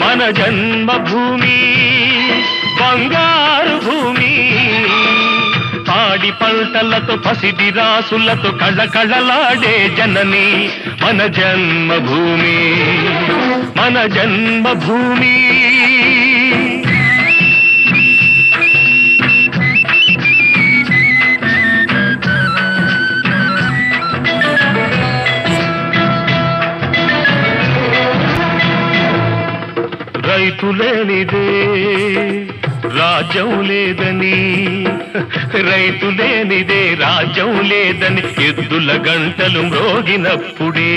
మన జన్మభూమి బంగారు భూమి, పాడి పంటలతో పసిడి రాసులతో కళకళలాడే జనని మన జన్మభూమి, మన జన్మభూమి. రైతు లేనిదే రాజ్యం లేదని, రైతు లేనిదే రాజ్యం లేదని ఎద్దుల గంటలు మ్రోగినప్పుడే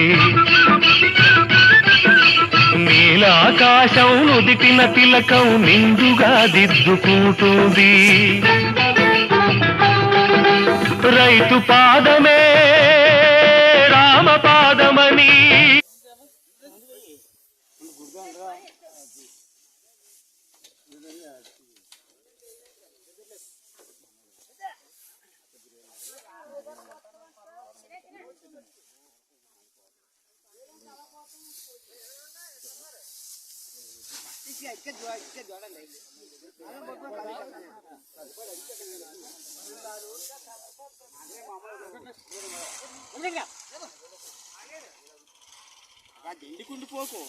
నీలాకాశం నుదిటిన తిలకం నిండుగా దిద్దుకుంటుంది. రైతు పాదమే రామ పాదమని. ఎండుకుండిపోకు